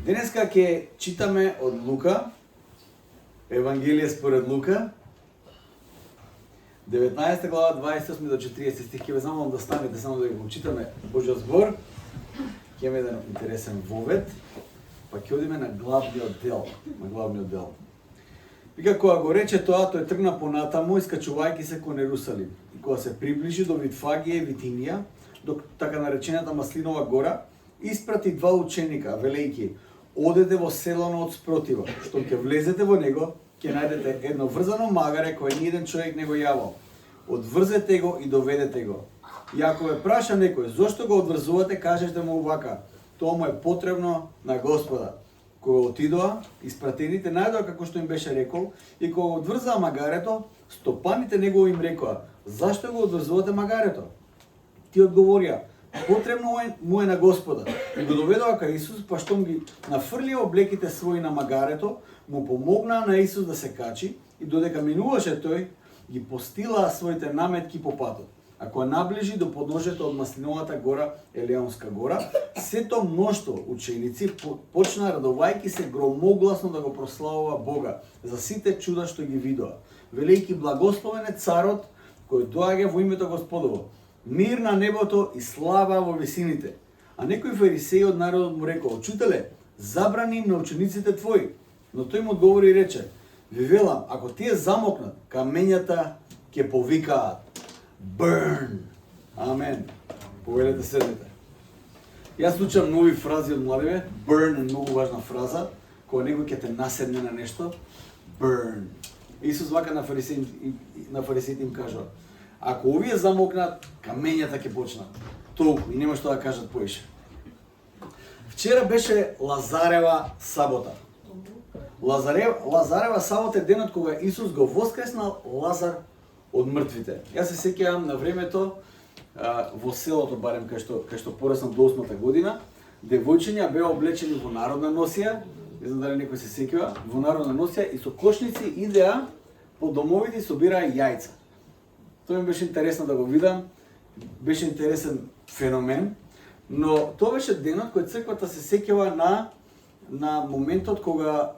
Денеска ќе читаме од Лука, Евангелие според Лука, 19 глава, 28 до 40 стих. Ќе ве замолам да станете само да го читаме Божјиот збор. Ќе имаме еден интересен вовед, па ќе одиме на главниот дел. Вика, кога го рече тоа, тој тргна понатаму, искачувајќи се кон Ерусалим. И кога се приближи до Витфагија и Витинија, до така наречената Маслинова гора, испрати два ученика, велејќи: одете во селото од спротива, што ќе влезете во него, ќе најдете едно врзано магаре кое ни еден човек не го јавал. Одврзете го и доведете го. И ако ве праша некој зошто го одврзувате, кажете му вака: тоа му е потребно на Господа. Кога отидоа, испратените најдоа како што им беше рекол, и кога одврзаа магарето, стопаните негови им рекоа: зашто го одврзувате магарето? Ти одговорија: потребно му е на Господа. И го доведоа кај Исус, па штом ги нафрлија облеките своји на магарето, му помогнаа на Исус да се качи, и додека минуваше тој, ги постилаа своите наметки по патот. А кога наближи до подножјето од Маслиновата гора, Елеонска гора, сето мноштво ученици почнаа радувајќи се громогласно да го прославува Бога за сите чуда што ги видоа, велејќи: благословен е царот кој доаѓа во името Господово, мир на небото и слава во висините. А некој фарисеи од народот му рекол: учителе, забрани им на учениците твои. Но тој му одговори и рече: ви велам, ако тие замокнат, камењата ќе повикаат: burn. Амен. Повелете седнете. Јас учам нови фрази од младиве. Burn е многу важна фраза. Кога некој ќе те наседне на нешто, burn. Исус вака на фарисеите им кажа: ако овие замокнат, камењата ќе почнат. Толку и нема што да кажат поише. Вчера беше Лазарева сабота. Лазарева сабота е денот кога Исус го воскреснал Лазар од мртвите. Јас се сеќавам на времето во селото, барем кај што пораснав до 8-та година, девојчиња беа облечени во народна носија, не знам дали некој се сеќава, во народна носија, и со кошници идеа по домовите и собираа јајца. Тоа ми беше интересно да го видам, беше интересен феномен, но тоа беше денот кој црквата се сеќава на моментот кога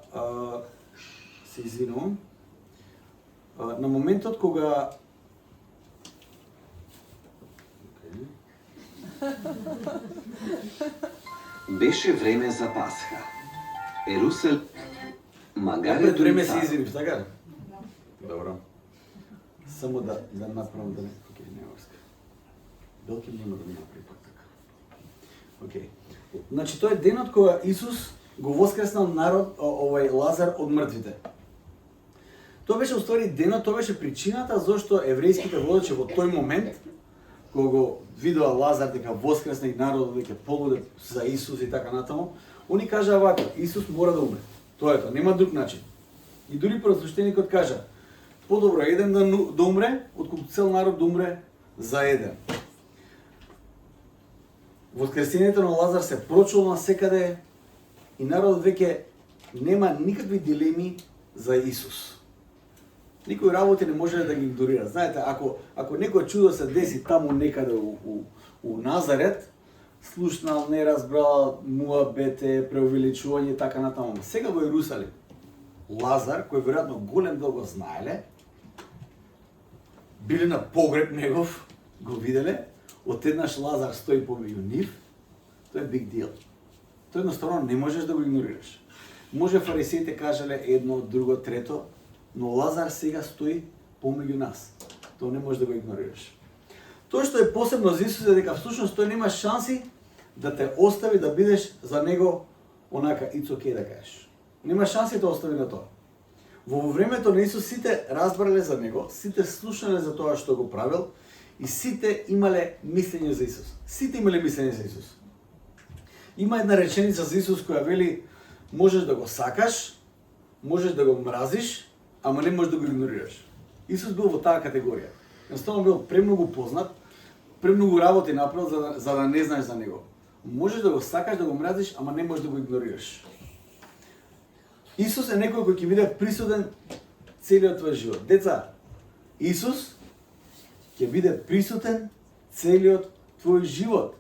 се извинувам, на моментот кога беше време за Пасха. Ерусалим магарето пред време се извинив, така? Добро. Само да направам да не... Океј, не е врска. Белки нема да ми направи пак така. Океј. Значи, тоа е денот кога Исус го воскреснал Лазар од мртвите. Тоа беше уствари денот, тоа беше причината зашто еврејските водачи во тој момент, кога го видоа Лазар дека воскресна и народот дека полудет за Исус и така натаму, они кажаа вака: Исус мора да умре. Тоа е тоа, нема друг начин. И дури просвещеникот кажа: подобро еден да умре, отколку цел народ да умре за еден. Воскресението на Лазар се прочуло насекаде и народот веќе нема никакви дилеми за Исус. Никој работи не може да ги игнорира. Знаете, ако некој чудо се деси таму некаде у Назарет, слушнал, не разбрал, муабете, преувеличување и така натаму. Сега во Ерусалим, Лазар, кој веројатно голем дел го знаеле, биле на погреб негов, го виделе, одеднаш Лазар стои помеѓу нив, тоа е big deal. Тоа едноставно не можеш да го игнорираш. Може фарисеите кажале едно, друго, трето, но Лазар сега стои помеѓу нас. Тоа не можеш да го игнорираш. Тоа што е посебно за Исус е дека всушност тој нема шанси да те остави да бидеш за него онака it's okay да кажеш. Нема шанси да остави на тоа. Во времето на Исус сите разбрале за него, сите слушнале за тоа што го правил и сите имале мислење за Исус. Сите имале мислење за Исус. Има една реченица за Исус која вели: можеш да го сакаш, можеш да го мразиш, ама не можеш да го игнорираш. Исус бил во таа категорија. Едноставно бил премногу познат, премногу работи направил за да не знаеш за него. Можеш да го сакаш, да го мразиш, ама не можеш да го игнорираш. Исус е некој кој ќе биде присутен целиот твој живот. Деца, Исус ќе биде присутен целиот твој живот.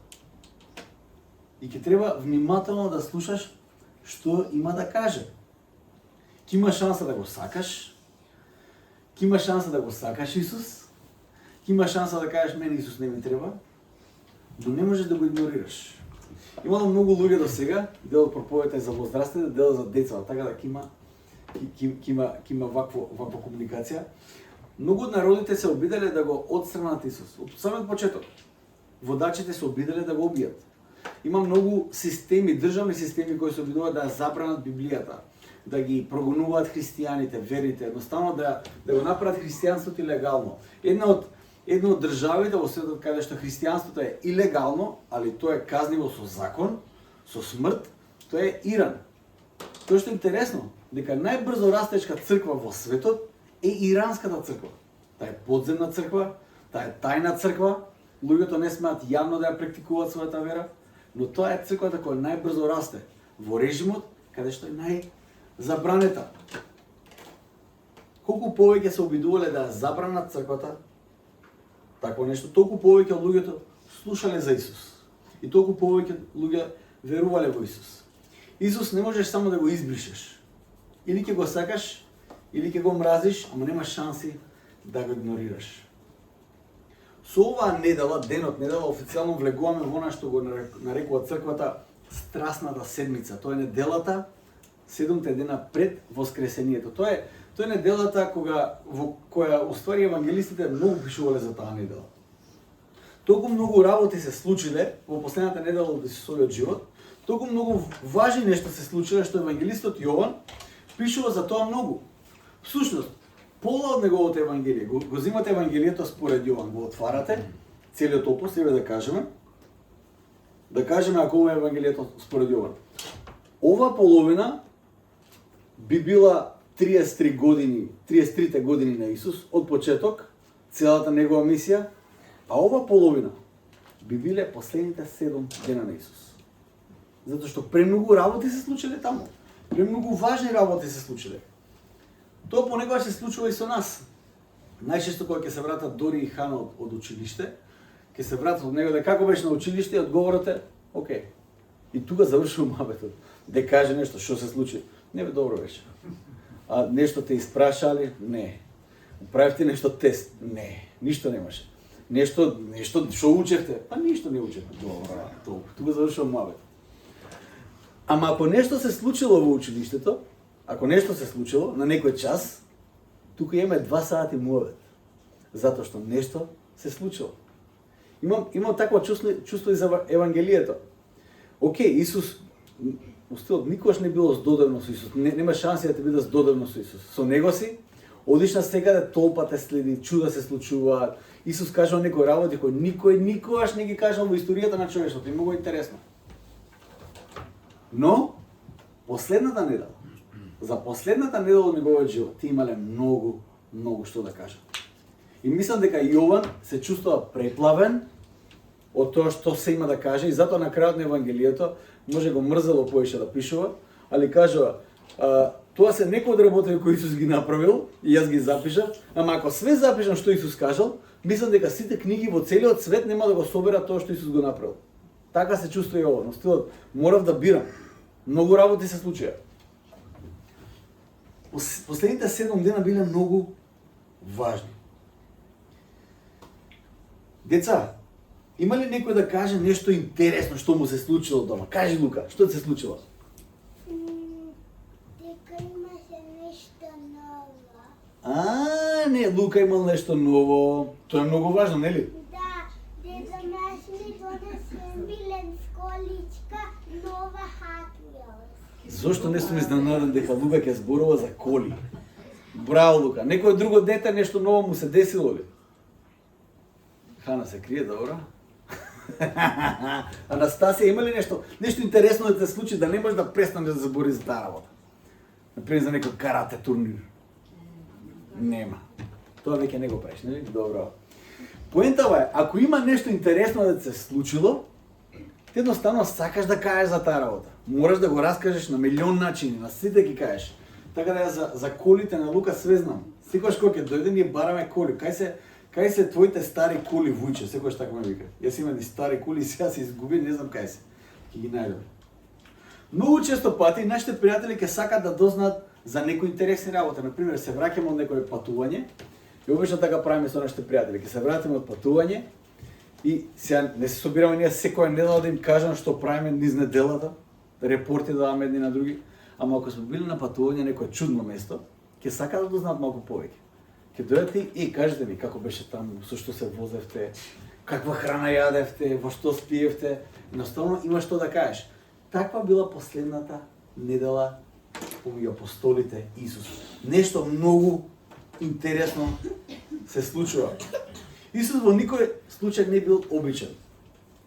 И ќе треба внимателно да слушаш што има да каже. Ки има шанса да го сакаш, ки има шанса да го сакаш Исус, ки има шанса да кажеш мене Исус не ми треба, но не можеш да го игнорираш. Имало многу луѓе до сега, дел од проповедта е за возрастните, дел за деца, така да ќе има ваква комуникација. Многу од народите се обиделе да го отстранат Исус. Од самиот почеток. Водачите се обиделе да го убијат. Има многу системи, државни системи кои се обидуваат да забранат Библијата, да ги прогонуваат христијаните, верите, едноставно да го направат христијанството илегално. Една од државите во светот каде што христијанството е илегално, али тоа е казниво со закон, со смрт, тоа е Иран. Тоа што е интересно, дека најбрзо растечка црква во светот е иранската црква. Таа е подземна црква, таа е тајна црква, луѓето не смеат јавно да ја практикуваат својата вера, но тоа е црквата која најбрзо расте во режимот каде што е најзабранета. Колку повеќе се обидувале да ја забранат црквата, такво нешто, толку повеќе луѓето слушале за Исус. И толку повеќе луѓе верувале во Исус. Исус не можеш само да го избришеш. Или ќе го сакаш, или ќе го мразиш, ама нема шанси да го игнорираш. Со оваа недела, денот недела, официјално влегуваме во она што го нарекува црквата Страсната седмица. Тоа е неделата, 7 дена пред Воскресението. Тоа е неделата во која уствари евангелистите многу пишувале за таа недела. Толку многу работи се случиле во последната недела од Исусовиот живот, толку многу важни нешта се случиле што евангелистот Јован пишува за тоа многу. Всушност, пола од неговото евангелие, го зимате евангелието според Јован, го отварате, целиот опус, еве да кажеме ако ова е евангелието според Јован. Ова половина би била 33 години на Исус, од почеток, целата негова мисија, а ова половина би биле последните 7 дена на Исус. Затоа што премногу работи се случиле таму. Премногу важни работи се случиле. Тоа понекогаш се случува и со нас. Најчесто кога ќе се вратат Дори и Хана од училиште, ќе се вратат од него да како беше на училиште и одговорот е окей. И тука завршува мабетот. Да каже нешто што се случи. Не бе добро беше. А нешто те испрашале? Не. Правевте нешто тест? Не. Ништо немаше. Нешто што учевте? Па ништо не учевме. Добро, толку. Тука завршува мабетот. Ама ако нешто се случило во училиштето, ако нешто се случило на некој час, тука имаме 2 сати муавет. Затоа што нешто се случило. Имам такво чувство и за евангелието. Океј, Исус, устилот никогаш не било здодевно со Исус. Нема шанси да те биде здодевно со Исус. Со него си, одиш на секаде, толпа те следи, чуда се случуваат. Исус кажал некои работи кои никој никогаш не ги кажал во историјата на човештвото. И многу интересно. Но, за последната недела од неговиот живот, ти имале многу што да кажат. И мислам дека Јован се чувствува преплавен од тоа што се има да каже и затоа на крајот на евангелието може го мрзело поише да пишува, али кажува тоа се некои од работите кои Исус ги направил и јас ги запишав, ама ако све запишам што Исус кажал, мислам дека сите книги во целиот свет нема да го соберат тоа што Исус го направил. Така се чувствува и ова, но стилот морав да бирам. Многу работи се случија. Последните 7 дена биле многу важни. Деца, има ли некој да каже нешто интересно што му се случило дома? Кажи, Лука, што се случило? Дека имаше нешто ново. Не, Лука имал нешто ново. Тоа е многу важно, нели? Да, дедо наш ми донесе милен количка нова Hot Wheels. Зошто не сум изненаден дека Лука ќе зборува за коли? Браво, Лука. Некој друго дете нешто ново му се десило ли? Хана се крие, добро. Анастасија, има ли нешто интересно да се случи, да не можеш да престанеш да збори за таа работа? Например, за некој карате турнир. Нема. Тоа веќе не го правиш, нели? Добро. Поентава е, ако има нешто интересно да се случило, ти едноставно сакаш да кажеш за таа работа. Мораш да го раскажеш на милион начини, на сите ги кажеш. Така да за колите на Лука све знам. Секогаш кога ќе дојде ние бараме коли. Кај се твоите стари кули, Вујче? Секогаш така ме вика. Јас имам и стари кули и сега се изгуби, не знам кај се. Ќе ги најдам. Многу често пати нашите пријатели ќе сакат да дознаат за некои интересни работи. Например, се враќаме од некое патување и обично така правиме со нашите пријатели. Ќе се вратиме од патување и сега не се собираме ние секоја недела да им кажам што правиме низ неделата, репорти да даваме едни на други. Ама ако сме били на патување некое чудно место, ќе сакаат да дознаат малку повеќе. Ќе дојдете и кажете ми како беше таму, со што се возевте, каква храна јадевте, во што спиевте. Едноставно има што да кажеш. Таква била последната недела помеѓу апостолите и Исус. Нешто многу интересно се случува. Исус во никој случај не бил обичен.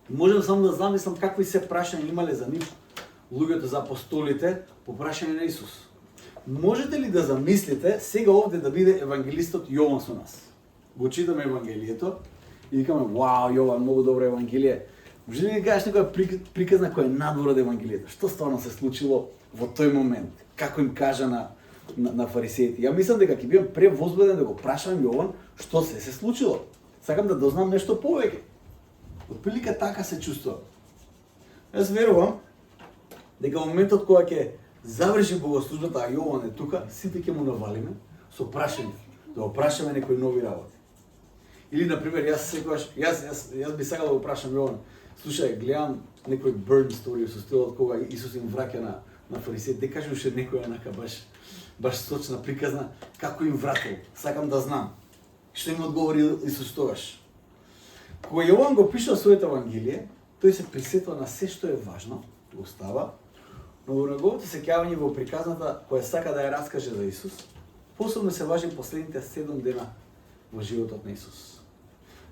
Можам само да замислам какви се прашања имале за нив луѓето за апостолите по прашање на Исус. Можете ли да замислите сега овде да биде евангелистот Јован со нас? Го читаме Евангелието и викаме, вау, Јован, многу добро Евангелие. Може ли да кажеш некоја приказна која е надвор од Евангелието? Што стварно се случило во тој момент? Како им кажа на фарисеите? Ја мислам дека ќе бидам превозбуден да го прашам Јован што се случило. Сакам да дознам нешто повеќе. Отприлика така се чувствувам. Јас верувам дека во моментот кога ќе заврши богослужбата, а Јован е тука, сите ќе му навалиме со прашање, да го прашаме некои нови работи. Или например, јас би сакал да го прашам Јован. Слушај, гледам некој burn story со стилот кога Исус им враќа на фарисеите. Де кажи уште некоја онака баш сочна приказна како им вратил. Сакам да знам. Што им одговори Исус тогаш. Кога Јован го пишал своето Евангелие, тој се присетил на се што е важно, го става, но во неговото сеќавање во приказната која сака да ја раскаже за Исус, посебно се важи последните 7 дена во животот на Исус.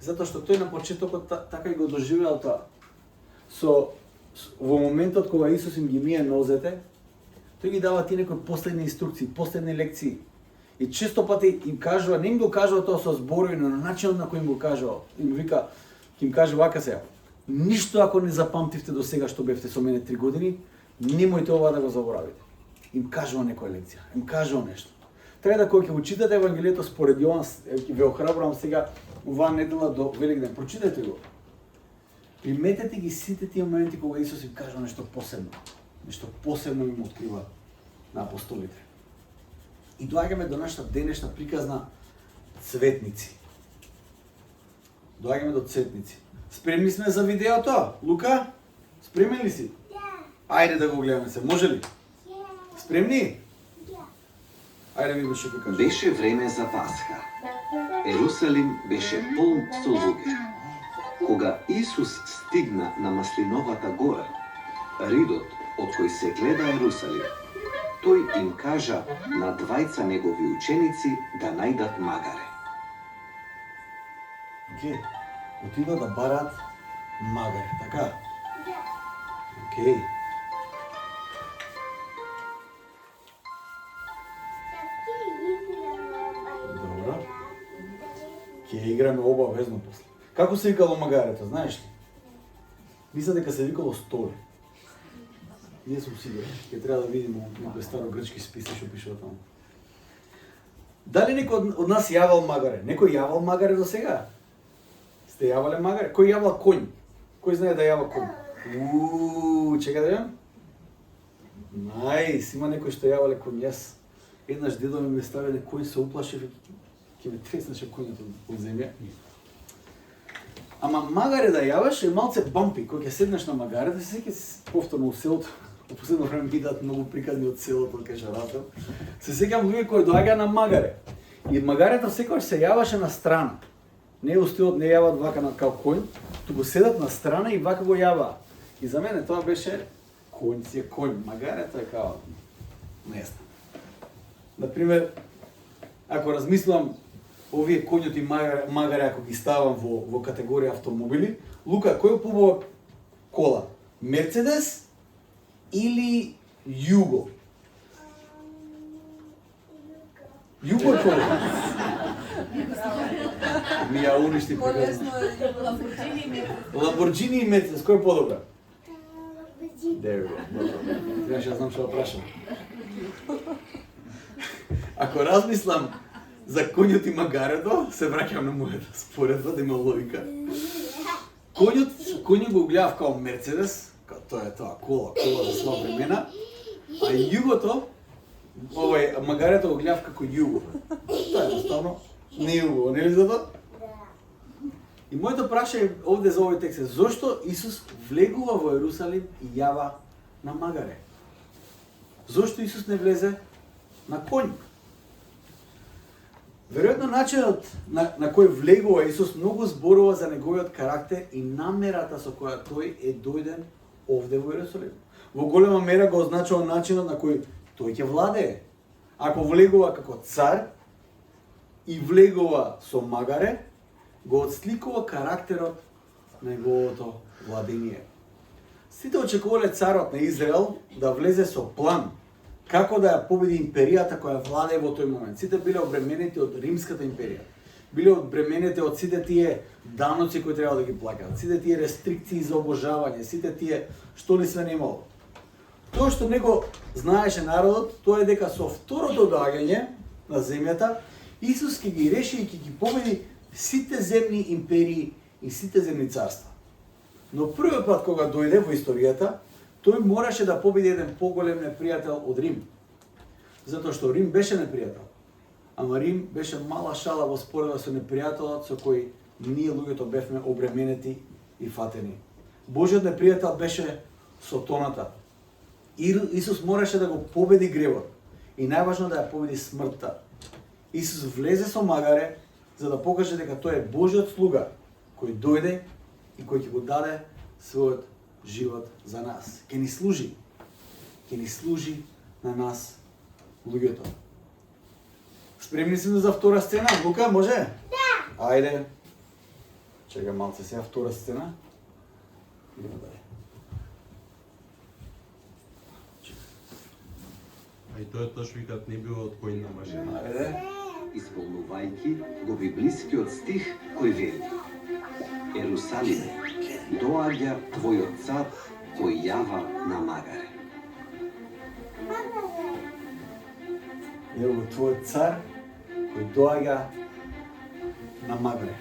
Затоа што тој на почетокот така и го доживеал тоа. Во моментот кога Исус им ги мие нозете, тој ги дава тие некои последни инструкции, последни лекции. И често пати им кажува, не им го кажува тоа со зборови, но на начинот на кој им го кажува. Им вика, ќе им каже вака сега, ништо ако не запамтивте до сега што бевте со мене 3 години, немојте ова да го заборавите. Им кажува некоја лекција, им кажува нешто. Треба да кога ќе го читате Евангелието според Јован, ве охрабрувам сега оваа недела до Великден, прочитете го. Приметете ги сите тие моменти кога Исус им кажува нешто посебно. Нешто посебно им открива на апостолите. И доаѓаме до нашата денешна приказна цветници. Доаѓаме до цветници. Спремни сме за видеото? Лука? Спремен ли си? Ајде да го гледаме се. Може ли? Спремни? Ајде видиме што ќе кажеш. Беше време за Пасха. Ерусалим беше полн со луѓе. Кога Исус стигна на Маслиновата гора, ридот од кој се гледа Ерусалим, тој им кажа на двајца негови ученици да најдат магаре. Океј, отидоа да барат магаре, така? Океј. Добро. Ќе играме обавезно после. Како се викало магарето, знаеш ли? Мисля дека се викало столи. Не сум сигурен. Ќе треба да видиме некој старогрчки списи што пишува таму. Дали некој од нас јавал магаре? Некој јавал магаре до сега? Сте јавале магаре? Кој јавал конј? Кој знае да јава конј? Чека да видам. Најс, има некој што јавале конј. Јас еднаш дедо ми ставиле конј, се уплашив и ќе ме треснеше конјот од земја. Ама магаре да јаваш е малце бампи. Кога ќе седнеш на магарето, се сеќавам повторно у селото. Во последно време бидат многу приказни од селото, кај Шарател. Се сеќавам луѓе кои доаѓаа на магаре. И магарето секогаш се јаваше на страна. Не устилот не јават вака на као конј, туку седат на страна и вака го јаваа. И за мене тоа беше конј си е конј, магарето е као не знам. Например, ако размислам овие коњоти магаре ако ги ставам во категорија автомобили, Лука, кој побава кола? Мерцедес или Југо? Југо е побава. Ми ја уништи приказна. Ламборџини и Мерцедес, кој е подобра? Ламборџини. Требаше да знам што да прашам. Ако размислам за коњот и магарето, се враќам на мојата споредба, да има логика. Коњот го гледав као Мерцедес, тоа е тоа, кола за сва времена, а југото, магарето го гледав како југо. Тоа е едноставно не југо, нели за тоа? И моето прашање овде за овој текст е зошто Исус влегува во Ерусалим и јава на магаре? Зошто Исус не влезе на конј? Веројатно начинот на кој влегува Исус многу зборува за неговиот карактер и намерата со која тој е дојден овде во Ерусалим. Во голема мера го означува начинот на кој тој ќе владее. Ако влегува како цар и влегува со магаре, го отсликува карактерот на неговото владење. Сите очекувале царот на Израел да влезе со план како да ја победи империјата која владее во тој момент. Сите биле обременети од Римската империја. Биле обременети од сите тие даноци кои треба да ги плаќаат, сите тие рестрикции за обожавање, сите тие што ли све немало. Тоа што него знаеше народот, тоа е дека со второто доаѓање на земјата, Исус ќе ги реши и ќе ги победи сите земни империи и сите земни царства. Но првиот пат кога дојде во историјата, тој мораше да победи еден поголем непријател од Рим. Затоа што Рим беше непријател. Ама Рим беше мала шала во споредба со непријателот со кој ние луѓето бевме обременети и фатени. Божиот непријател беше сотоната. Исус мораше да го победи гревот и најважно да ја победи смртта. Исус влезе со магаре за да покаже дека тој е Божиот слуга кој дојде и кој ќе го даде својот живот за нас. Ќе ни служи. Ќе ни служи на нас луѓето. Спремни сме за втора сцена? Лука, може? Да. Ајде. Чекај малце сега втора сцена. Идемо дале. А и тоа точно викаат не било од кој на мажена. Ајде. Исполнувајќи го библискиот стих кој вели: Ерусалиме, доаѓа твојот цар кој јава на магаре. Ево твојот цар кој доаѓа на магаре.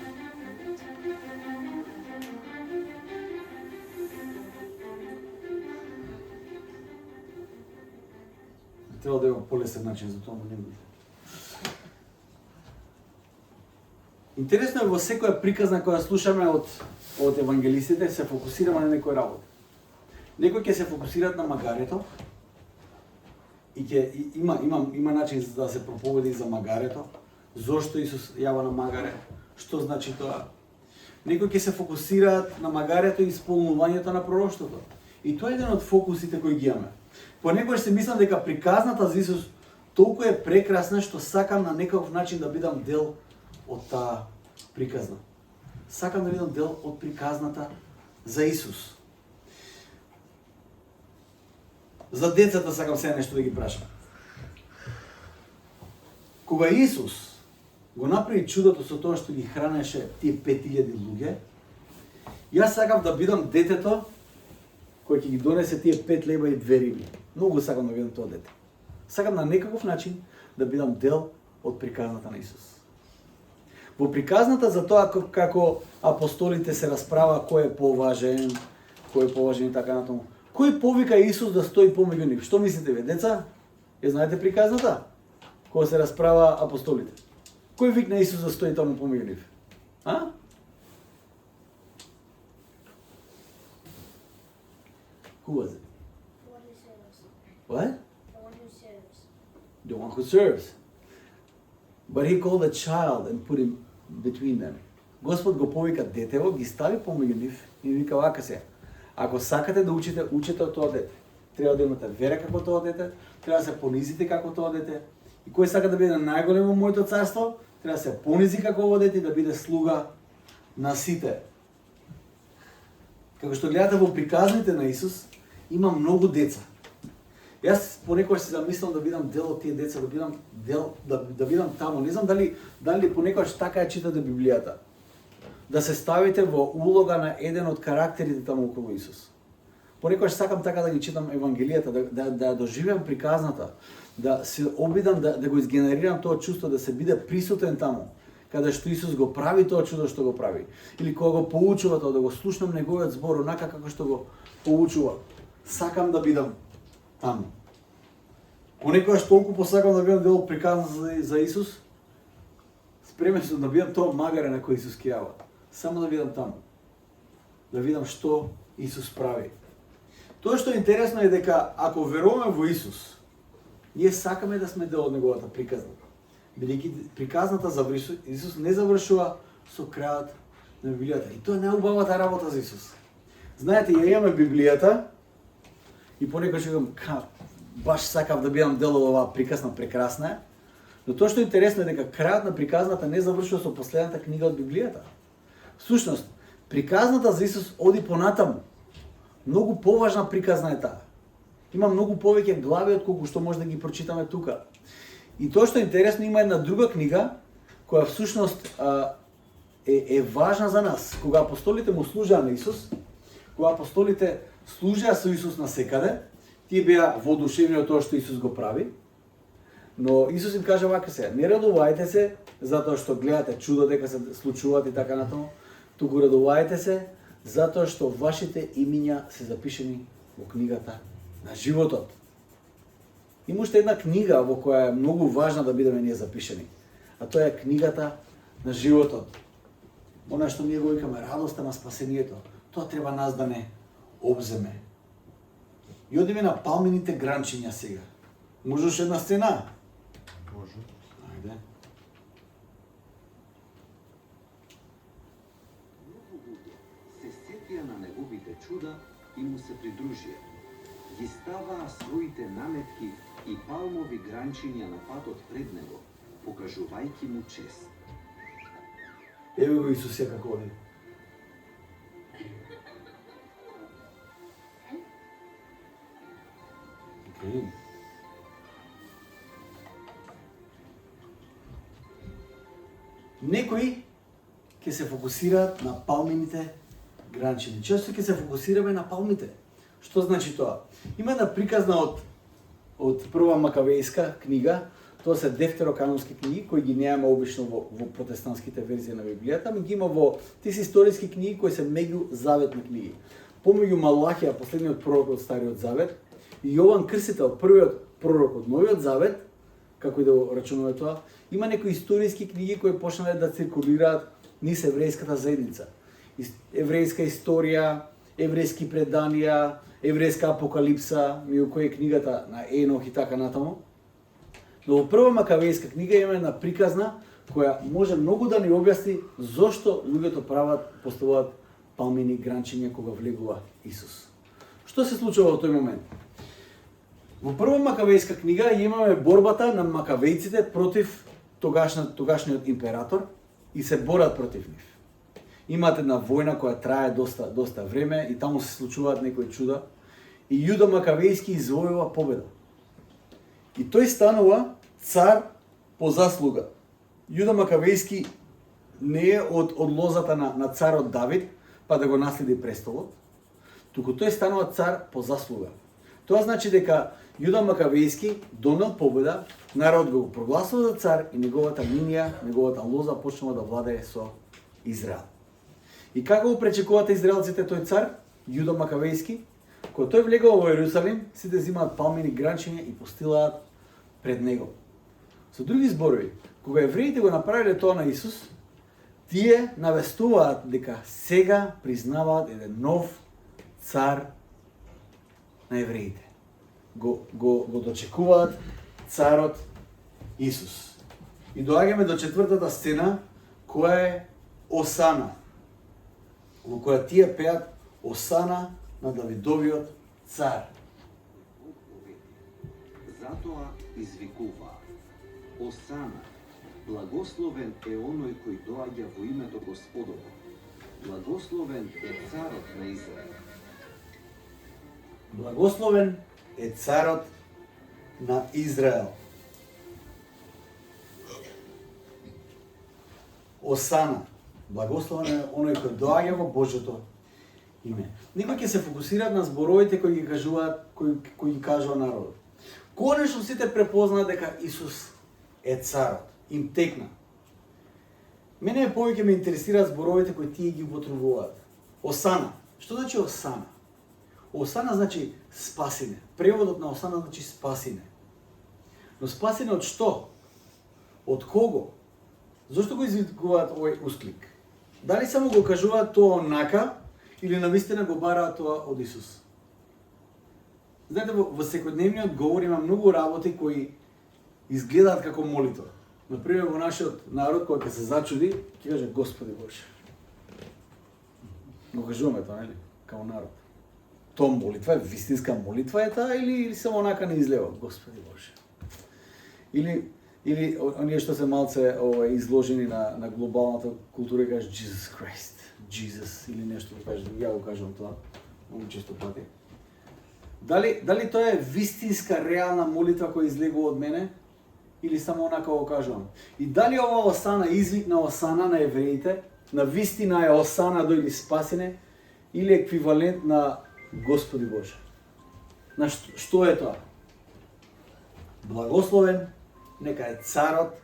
Треба да има полесен начин за тоа, но нема. Интересно е во секоја приказна која слушаме од евангелистите се фокусираме на некој работа. Некој ќе се фокусираат на магарето и ќе има начин за да се проповеди за магарето, зошто Исус јава на магаре, што значи тоа. Некој ќе се фокусираат на магарето и исполнувањето на пророштвото. И тоа е еден од фокусите кои ги имаме. Понекогаш се мислам дека приказната за Исус толку е прекрасна што сакам на некаков начин да бидам дел од таа приказна. Сакам да бидам дел од приказната за Исус. За децата сакам сега нешто да ги прашам. Кога Исус го направи чудото со тоа што ги хранеше тие 5000 луѓе, јас сакам да бидам детето кој ќе ги донесе тие 5 леба и 2 риби. Многу сакам да видам тоа дете. Сакам на некаков начин да бидам дел од приказната на Исус. Во приказната за тоа како апостолите се расправа кој е поважен и така натаму. Кој повика Исус да стои помеѓу нив? Што мислите ве, деца? Ја знаете приказната? Кога се расправа апостолите. Кој викна Исус да стои таму помеѓу нив? А? Who was it? The one who serves. What? The one who serves. The one who serves. But he called a child and put him between them. Господ го повика детево, ги стави помеѓу нив и вика вака се. Ако сакате да учите, учете од тоа дете. Треба да имате вера како тоа дете, треба да се понизите како тоа дете. И кој сака да биде најголем во моето царство, треба да се понизи како ово дете и да биде слуга на сите. Како што гледате во приказните на Исус, има многу деца. Јас понекогаш се замислам да бидам дел од тие деца, да бидам таму. Не знам дали понекогаш така ја читате Библијата. Да се ставите во улога на еден од карактерите таму околу Исус. Понекогаш сакам така да ги читам Евангелијата, да доживеам приказната, да се обидам да го изгенерирам тоа чувство, да се биде присутен таму. каде што Исус го прави тоа чудо што го прави. Или кога го поучува тоа, да го слушнам неговиот збор, онака како што го поучува. Сакам да бидам таму. Понекогаш толку посакам да бидам дел приказан за Исус, спремен сум да бидам тоа магаре на кој Исус ќе јава. Само да бидам таму. Да видам што Исус прави. Тоа што е интересно е дека ако веруваме во Исус, ние сакаме да сме дел од неговата приказна. Бидејќи приказната за Исус не завршува со крајот на Библијата. И тоа е најубавата работа за Исус. Знаете, ја имаме Библијата и понекогаш викам, баш сакав да бидам дел од оваа приказна, прекрасна е. Но тоа што е интересно е дека крајот на приказната не завршува со последната книга од Библијата. Всушност, приказната за Исус оди понатаму. Многу поважна приказна е таа. Има многу повеќе глави од колку што може да ги прочитаме тука. И тоа што е интересно, има една друга книга која всушност е важна за нас. Кога апостолите му служеа на Исус, кога апостолите служеа со Исус насекаде, тие беа воодушевени од тоа што Исус го прави. Но Исус им каже вака се: не радувајте се затоа што гледате чудо дека се случуваат и така натаму, туку радувајте се затоа што вашите имиња се запишени во книгата на животот. Има уште една книга во која е многу важна да бидеме ние запишени, а тоа е книгата на животот. Она што ние го викаме радоста на спасението, тоа треба нас да не обземе. И одиме на палмините гранчиња сега. Можеш една сцена? Може. Ајде. Се сетија на неговите чуда и му се придружија. Ги ставаа своите наметки и палмови гранчиња на патот пред него, покажувајќи му чест. Еве го Исус како оди. Некои ќе се фокусираат на палмините гранчини. Често ќе се фокусираме на палмите. Што значи тоа? Има една приказна од прва Макавејска книга. Тоа се дефтероканонски книги кои ги немаме обично во протестантските верзии на Библијата, но ги има во тие историски книги кои се меѓу заветни книги. Помеѓу Малахија, последниот пророк од Стариот Завет, и Јован Крстител, првиот пророк од Новиот Завет, како и да го рачунаме тоа, има некои историски книги кои почнале да циркулираат низ еврејската заедница. Еврејска историја, еврејски преданија, еврејска апокалипса, меѓу кои е книгата на Енох и така натаму. Но во прва Макавејска книга има една приказна која може многу да ни објасни зошто луѓето поставуваат палмини гранчиња кога влегува Исус. Што се случува во тој момент? Во прва Макавејска книга имаме борбата на макавејците против тогашниот император и се борат против нив. Имате една војна која трае доста време и таму се случуваат некои чуда и Јуда Макавејски извојува победа. И тој станува цар по заслуга. Јуда Макавејски не е од лозата на царот Давид, па да го наследи престолот, туку тој станува цар по заслуга. Тоа значи дека Јуда Макавејски донел победа, народ го прогласува за цар и неговата линија, неговата лоза почнува да владее со Израел. И како го пречекуваат израелците тој цар, Јуда Макавејски? Кога тој влегува во Ерусалим, сите земаат палмини гранчиња и постилаат пред него. Со други зборови, кога евреите го направиле тоа на Исус, тие навестуваат дека сега признаваат еден нов цар на евреите. Го дочекуваат царот Исус. И доаѓаме до четвртата сцена, која е Осана, во која тие пеат Осана на Давидовиот цар. Затоа извикуваа: Осана, благословен е оној кој доаѓа во името Господово. Благословен е царот на Израел. Благословен е царот на Израел. Осана, благословен е оној кој доаѓа во Божјото име. Некои ќе се фокусираат на зборовите кои ги кажуваат, кои ги кажува народот. Конечно сите препознаат дека Исус е царот. Им текна. Мене повеќе ме интересираат зборовите кои тие ги употребуваат. Осана. Што значи осана? Осана значи спасене. Преводот на осана значи спасене. Но спасене од што? Од кого? Зошто го извикуваат овој усклик? Дали само го кажуваат тоа онака или навистина го бараат тоа од Исус? Знаете, во секојдневниот говор има многу работи кои изгледаат како молитва. Например, во нашиот народ, кој ќе се зачуди, ќе каже Господи Боже. Го кажуваме тоа, нели? Као народ. Тоа молитва е, вистинска молитва е таа или само онака не излева? Господи Боже. Или оние што се малце изложени на глобалната култура и кажат Jesus Christ, Jesus или нешто да кажат, ја го кажувам тоа многу често пати. Дали тоа е вистинска реална молитва која излегува од мене или само онака го кажувам? И дали ова осана, извик на осана на евреите, на вистина е осана дојди спасене или еквивалент на Господи Боже? На што е тоа? Благословен нека е царот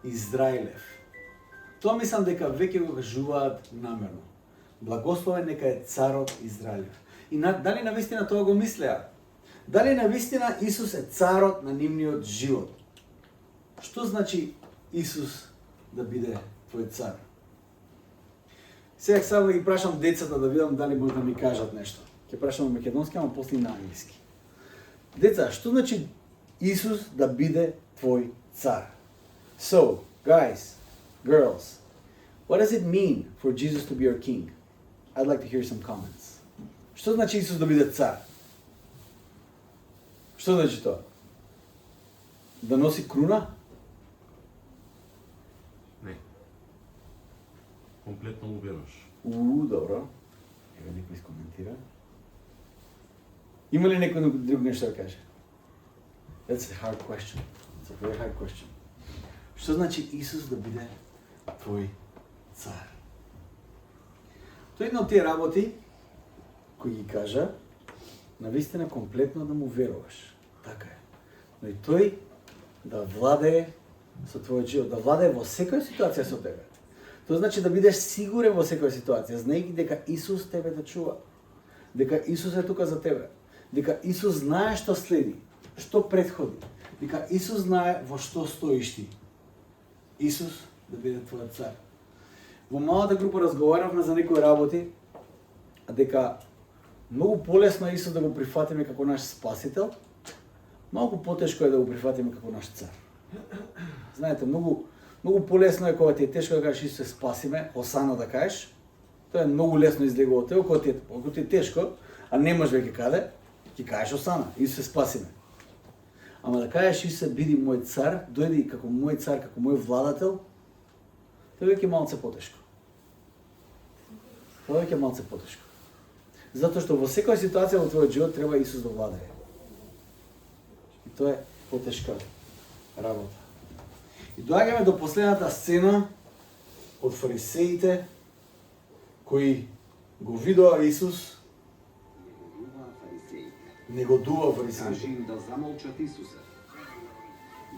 Израилев. Тоа мислам дека веќе го кажуваат намерно. Благословен нека е царот Израилев. И дали навистина тоа го мислеа? Дали навистина Исус е царот на нивниот живот? Што значи Исус да биде твој цар? Сега само ги прашам децата да видам дали може да ми кажат нешто. Ќе прашам на македонски, ама после на англиски. Деца, што значи Исус да биде твој цар? So, guys, girls, what does it mean for Jesus to be your king? I'd like to hear some comments. Што значи Исус да биде цар? Што значи тоа? Да носи круна? Не. Комплетно му веруваш. Добро. Еве некој искоментира. Има ли некој друг нешто да каже? That's a hard question. It's a very hard question. Што значи Исус да биде твој цар? Тоа е една од тие работи кои ги кажа, навистина комплетно да му веруваш. Така е. Но и тој да владее со твојот живот, да владее во секоја ситуација со тебе. Тоа значи да бидеш сигурен во секоја ситуација, знаејќи дека Исус тебе да чува, дека Исус е тука за тебе, дека Исус знае што следи, што претходи, дека Исус знае во што стоиш ти. Исус да биде твојот цар. Во малата група разговаравме за некои работи, дека многу полесно е Исус да го прифатиме како наш спасител, малку потешко е да го прифатиме како наш цар. Знаете, многу полесно е кога ти е тешко да кажеш Исус се спасиме, осано да кажеш. Тоа е многу лесно излегува од тебе, кога ти е тешко, а немаш веќе каде, ќе кажеш осана, Исус се спасиме. Ама да кажеш Исусе биди мој цар, дојди како мој цар, како мој владател, тоа веќе малце потешко. Тоа веќе малце потешко. Затоа што во секоја ситуација во твојот живот треба Исус да владее. И тоа е потешка работа. И доаѓаме до последната сцена од фарисеите кои го видоа Исус, негодува фарисеите. Кажи им да замолчат Исуса.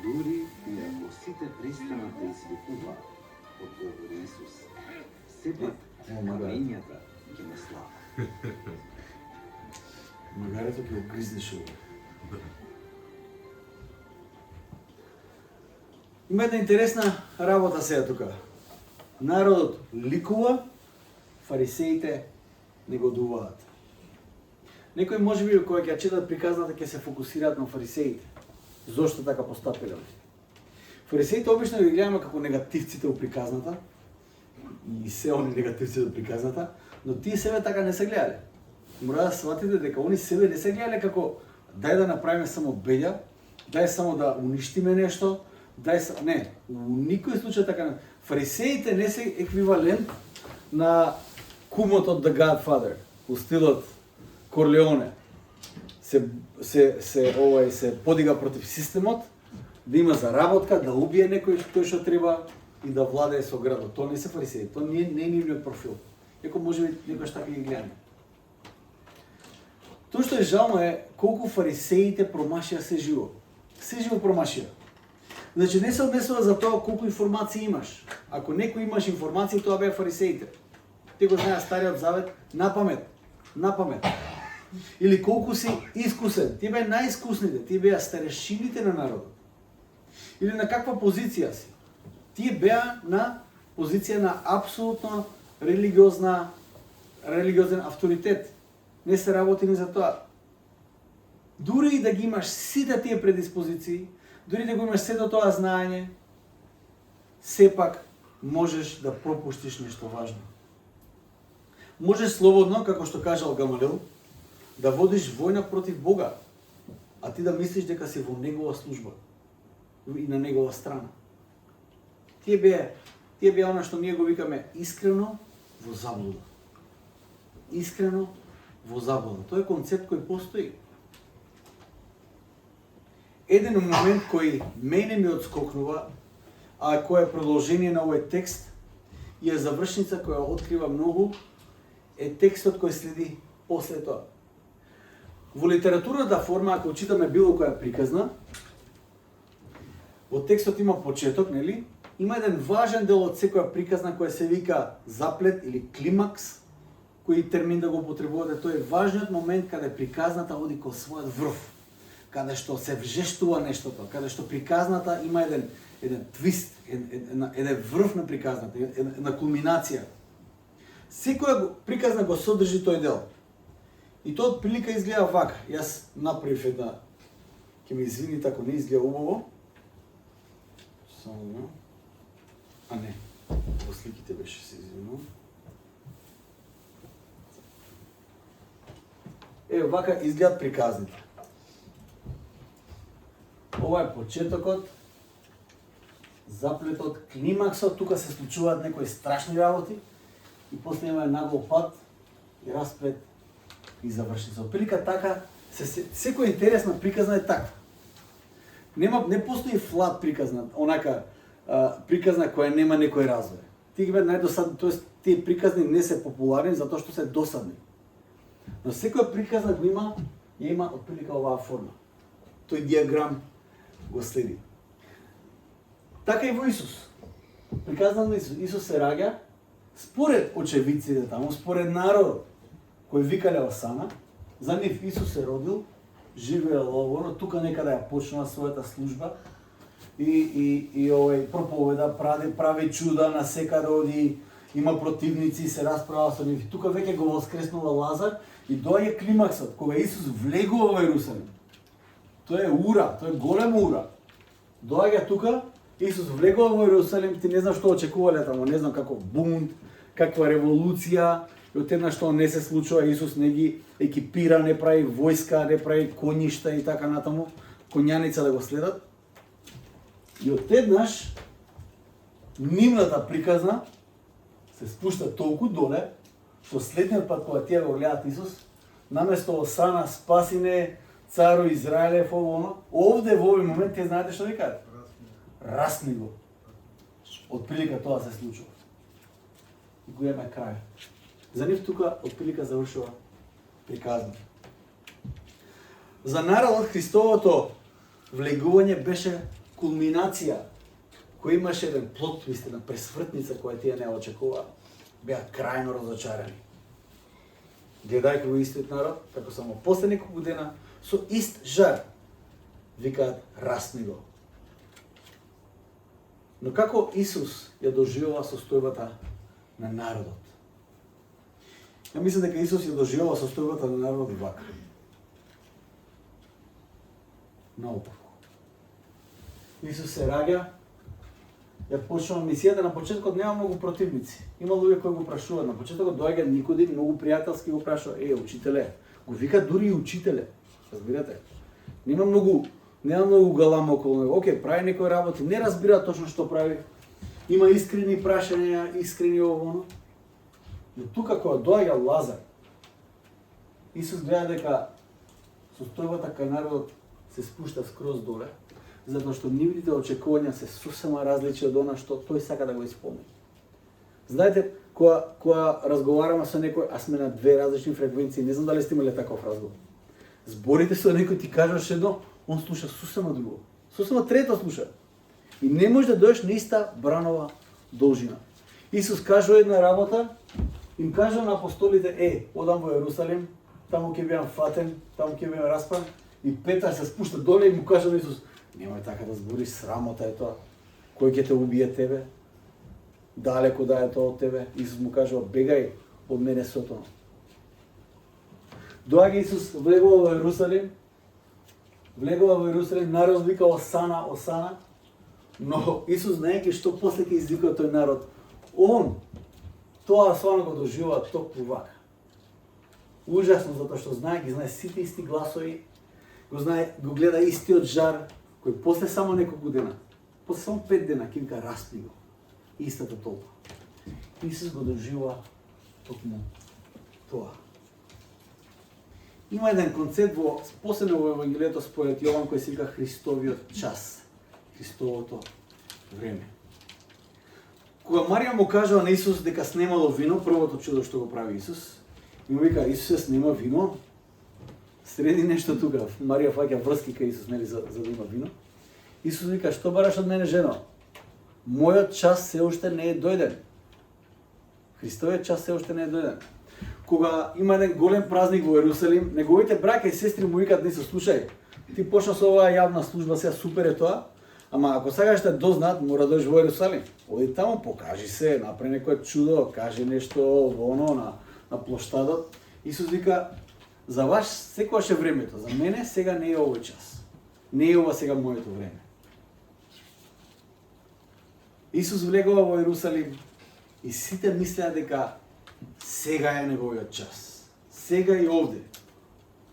Дури и ако сите престанат да извикуваат, одговори Исус. Сепак, камењата ќе ме слава. Магарето ќе го гризнеш ово. Има една интересна работа сега тука. Народот ликува, фарисеите негодуваат. Некои можеби кои ќе четат приказната ќе се фокусираат на фарисеите. Зошто така постапиле? Фарисеите обично ги гледаме како негативците во приказната и се они негативците од приказната, но тие себе така не се гледале. Мора да сватите дека они себе не се гледале како дај да направиме само беѓа, дај само да уништиме нешто, не, во никој случај така не. Фарисеите не се еквивалент на кумот од The Godfather, у стилот Корлеоне. Се подига против системот, да има заработка, да убие некој тој што треба и да владее со градот. Тоа не се фарисеи, тоа не е нивниот профил. Еко може би некој така ги гледаме. Тоа што е жално е колку фарисеите промашија се живо. Се живо промашија. Значи не се однесува за тоа колку информации имаш. Ако некој имаш информации, тоа беа фарисеите. Те го знаеа Стариот Завет на памет. На памет. Или колку си искусен. Тие беа најискусните, тие беа старешините на народот. Или на каква позиција си. Тие беа на позиција на апсолутно религиозен авторитет. Не се работи ни за тоа. Дури и да ги имаш сите тие предиспозиции, дури да го имаш сето тоа знаење, сепак можеш да пропуштиш нешто важно. Можеш слободно, како што кажал Гамалил, да водиш војна против Бога, а ти да мислиш дека си во негова служба и на негова страна. Тие беа она што ние го викаме искрено во заблуда. Искрено во заблуда. Тоа е концепт кој постои. Еден момент кој мене ми отскокнува, а кој е продолжение на овој текст и е завршница која открива многу, е текстот кој следи после тоа. Во литературната форма, ако читаме било која приказна, во текстот има почеток, нели? Има еден важен дел од секоја приказна која се вика заплет или климакс, кој термин да го употребувате. Тој е важниот момент каде приказната оди кон својот врв, каде што се вжештува нештото, каде што приказната има еден твист, еден врв на приказната, една кулминација. Секоја приказна го содржи тој дел. И тоа од прилика изгледа вака. Јас направив една, ќе ми извините ако не изгледа убаво. Само, а не, во сликите беше, се извинувам. Вака изгледат приказните. Ова е почетокот, заплетот, климаксот, тука се случуваат некои страшни работи и после има нагол пат и расплет и завршница. Отприлика така, секоја интересна приказна е таква. Не постои флат приказна, онака приказна која нема некој развој. Тие ги бе најдосадни, тоест тие приказни не се популарни затоа што се досадни. Но секоја приказна го има, ја има отприлика оваа форма. Тој диаграм го следи. Така и во Исус. Приказна на Исус. Исус се раѓа според очевидците таму, според народот кој викале Осана. За нив Исус се родил, живеел ово, тука некаде ја почнува својата служба и проповеда, прави чуда, на секаде оди, има противници, се расправа со нив. Тука веќе го воскреснува Лазар и доаѓа климаксот, кога Исус влегува во Ерусалим. Тоа е ура, тоа е голема ура. Доаѓа тука, Исус влегува во Ерусалим, ти не знам што очекувале таму, не знам како бунт, каква револуција, и од една што не се случува, Исус не ги екипира, не прави војска, не прави коништа и така натаму, конјаница да го следат. И од еднаш, нивната приказна се спушта толку доле, што следниот пат кога тие го гледат Исус, наместо Осана, спасине, царо Израелев, овде во овој момент, те знаете што викаат? Расни го. Отприлика тоа се случува. И го имаме крај. За нив тука отприлика завршува приказна. За народот Христовото влегување беше кулминација, кој имаше еден плот твист, една пресвртница која тие не очекува, беа крајно разочарани. Гледајќи во истиот народ, како само после неколку дена, со ист жар, викаат расни го. Но како Исус ја доживува состојбата на народот? Ја мислам дека Исус ја доживува состојбата на народот вака. Наопаку. Исус се раѓа, ја почнува мисијата, на почетокот нема многу противници. Има луѓе кои го прашуваат, на почетокот доаѓа Никодим, многу пријателски го прашува, учителе, го вика дури и учителе, разбирате? Нема многу галама околу него. Океј, прави некои работи, не разбира точно што прави. Има искрени прашања, искрени ово. Но тука кога доаѓа Лазар, Исус гледа дека состојбата кај народот се спушта скроз доле, затоа што нивните очекувања се сосема различни од она што тој сака да го исполни. Знаете, кога разговараме со некој, а сме на две различни фреквенции, не знам дали сте имале таков разговор. Зборите со некој, ти кажеш едно, он слуша сосема друго. Сосема трето слуша. И не може да дојдеш на иста бранова должина. Исус кажува една работа, им кажа на апостолите, одам во Јерусалим, таму ќе бидам фатен, таму ќе бидам распан, и Петар се спушта доле и му кажа на Исус, немој така да збориш, срамота е тоа. Кој ќе те убие тебе? Далеко да е тоа од тебе. Исус му кажува, бегај од мене Сотон. Доаѓа Исус, влегува во Јерусалим, народ вика Осана, Осана, но Исус знаејќи што после ќе извика тој народ, он тоа свано го доживува токму вака. Ужасно, затоа што знае сите исти гласови, го гледа истиот жар, кој после само неколку дена, после само 5 дена, ќе вика распни го. Истата толпа. Исус го доживува токму тоа. Има еден концепт посебно во Евангелието според Јован кој се вика Христовиот час, Христовото време. Кога Марија му кажува на Исус дека снемало вино, првото чудо што го прави Исус, и му вика, Исусе, снема вино, среди нешто тука. Марија фаќа врски кај Исус, нели, за да има вино. Исус вика, што бараш од мене, жено? Мојот час се уште не е дојден. Христовиот час се уште не е дојден. Кога има еден голем празник во Јерусалим, неговите браќа и сестри му викаат на Исус, слушај, ти почна со оваа јавна служба, сега супер е тоа, ама ако сакаш да дознаат, мора да дојдеш во Јерусалим. Оди таму, покажи се, направи некое чудо, кажи нешто во оно на плоштадот. Исус вика, за вас секогаш е времето, за мене сега не е овој час. Не е ова сега моето време. Исус влегува во Јерусалим и сите мислеа дека сега е неговиот час. Сега и овде.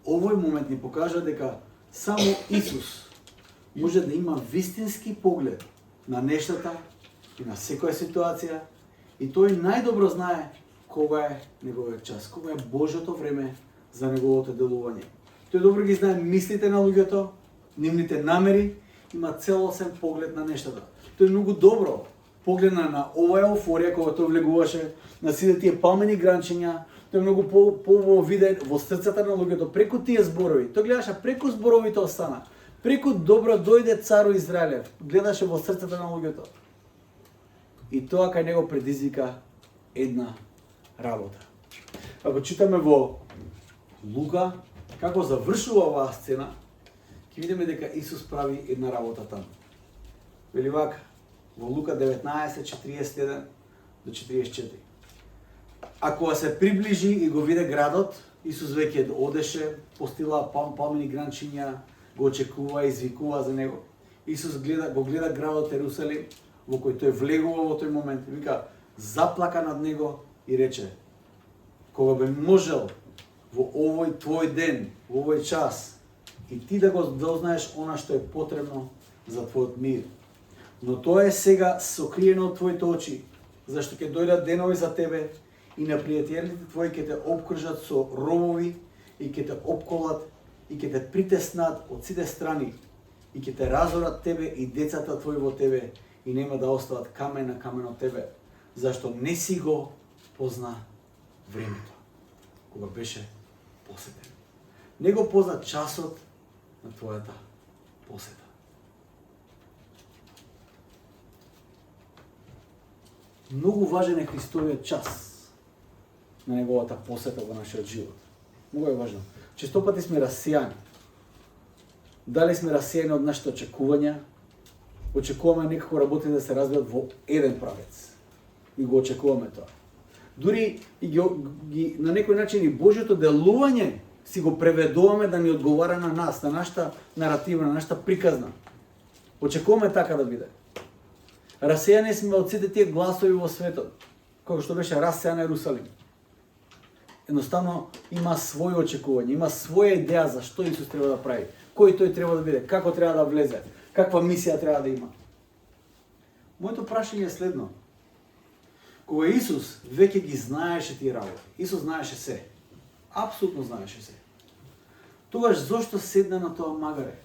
Овој момент ни покажа дека само Исус може да има вистински поглед на нештата и на секоја ситуација и тој најдобро знае кога е неговиот час, кога е Божјото време за неговото делување. Тој добро ги знае мислите на луѓето, нивните намери, има целосен поглед на нештата. Тој многу добро погледна на оваа еуфорија кога тој влегуваше, на сите тие пламени гранчиња, тој многу виде во срцата на луѓето преку тие зборови. Тој гледаше преку зборовите Осана, преку добро дојде цару Израелев, гледаше во срцата на луѓето. И тоа кај него предизвика една работа. Ако читаме во Лука, како завршува оваа сцена, ќе видиме дека Исус прави една работа таму. Вели вака, во Лука 19:41 до 44. А кога се приближи и го виде градот, Исус веќе одеше, постила палмени гранчиња, го очекува, извикува за него. Исус го гледа градот Јерусалим, во кој тој влегува во тој момент, и вика, заплака над него и рече, кога би можел во овој твој ден, во овој час, и ти да го дознаеш она што е потребно за твојот мир. Но тоа е сега сокриено од твоите очи, зашто ќе дојдат денови за тебе и непријателите твои ќе те обкружат со ровови и ќе те обколат и ќе те притеснат од сите страни и ќе те разорат тебе и децата твои во тебе и нема да остават камен на камен од тебе, зашто не си го позна времето, кога беше посетен. Не го позна часот на твојата посета. Многу важен е Христовиот час на неговата посета во нашиот живот. Многу е важно. Често пати сме расијани. Дали сме расијани од нашите очекувања, очекуваме некако работи да се развијат во еден правец. И го очекуваме тоа. Дури и на некој начин и Божјото делување си го преведуваме да ни одговара на нас, на нашата наратива, на нашата приказна. Очекуваме така да биде. Расејани сме од сите тие гласови во светот, како што беше расејан Јерусалим. Едноставно има своје очекување, има своја идеја за што Исус треба да прави, кој тој треба да биде, како треба да влезе, каква мисија треба да има. Моето прашање е следно. Кога Исус веќе ги знаеше тие работи, Исус знаеше се, апсолутно знаеше се, тогаш зошто седна на тоа магаре?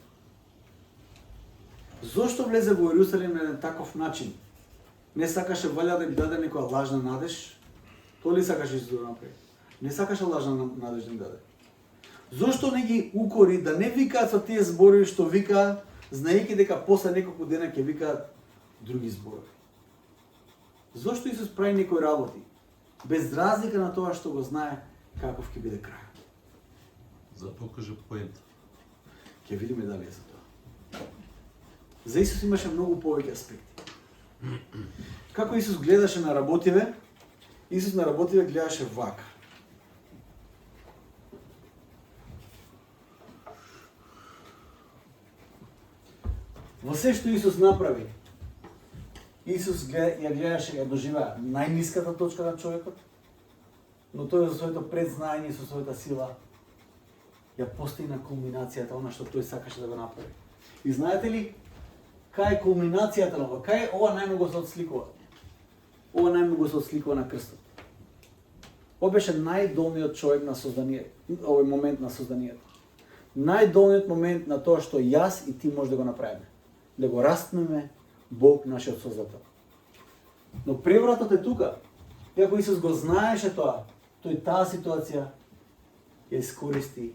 Зошто влезе во Јерусалим на еден таков начин? Не сакаше валја да им даде некоја лажна надеж? Тоа ли сакаше Исус да направи? Не сакаше лажна надеж да им даде. Зошто не ги укори да не викаат со тие зборови што викаат, знаејќи дека после неколку дена ќе викаат други зборови. Зошто Исус прави некои работи? Без разлика на тоа што го знае каков ќе биде крај. За покаже поента. Ќе видиме дали е за тоа. За Исус имаше многу повеќе аспекти. Како Исус гледаше на работиве? Исус на работиве гледаше вака. Во се што Исус направи, Исус ја гледаше, ја доживеа најниската точка на човекот, но тој за своето предзнаење, со својата сила, ја постигна кулминацијата, она што тој сакаше да го направи. И знаете ли, кај е кулминацијата на ова? Кај ова најмногу се отсликува? Ова најмногу се отсликува на крстот. Ова беше најдолниот човек на созданието, овој момент на созданието. Најдолниот момент на тоа што јас и ти може да го направиме. Да го распнеме Бог нашиот Создател. Но превратот е тука. Иако Исус го знаеше тоа, тој таа ситуација ја искористи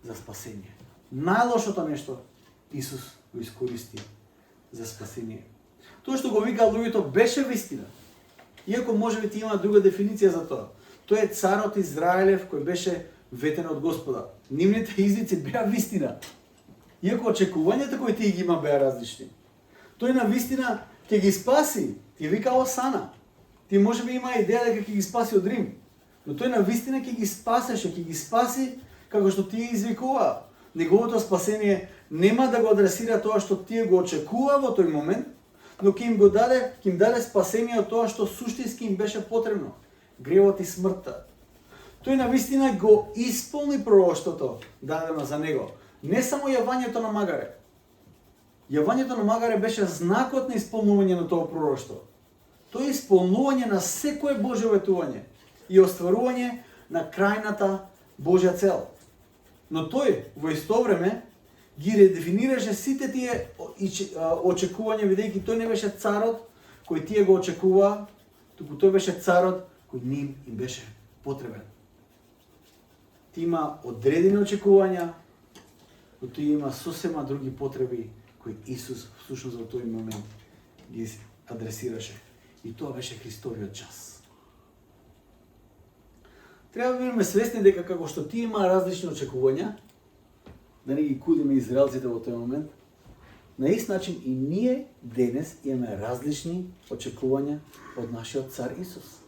за спасение. Најлошото нешто Исус го искористи за спасение. Тоа што го вика луѓето беше вистина. Иако можеби ти има друга дефиниција за тоа. Тој е царот Израелев кој беше ветен од Господа. Нивните извици беа вистина. Иако очекувањата кои тие ги има беа различни. Тој на вистина ќе ги спаси. Ти вика Осана. Ти можеби има идеја дека ќе ги спаси од Рим. Но тој на вистина ќе ги спасеше, ќе ги спаси како што тие извикува. Неговото спасение нема да го адресира тоа што тие го очекува во тој момент, но ќе им даде спасение од тоа што суштински им беше потребно. Гревот и смртта. Тој на вистина го исполни пророштвото дадено за него. Не само јавањето на Магаре. Јавањето на Магаре беше знакот на исполнување на тоа пророштво. Тоа е исполнување на секое Божјо ветување и остварување на крајната Божја цел. Но тој во исто време ги редефинираше сите тие очекувања, бидејќи тој не беше царот кој тие го очекува, туку тој беше царот кој ним им беше потребен. Ти има одредени очекувања, но тој има сосема други потреби кои Исус всушност во тој момент ги адресираше. И тоа беше Христовиот час. Треба да бидеме свесни дека како што ти има различни очекувања, да не ги кудиме израелците во тој момент, на ист начин и ние денес имаме различни очекувања од нашиот цар Исус.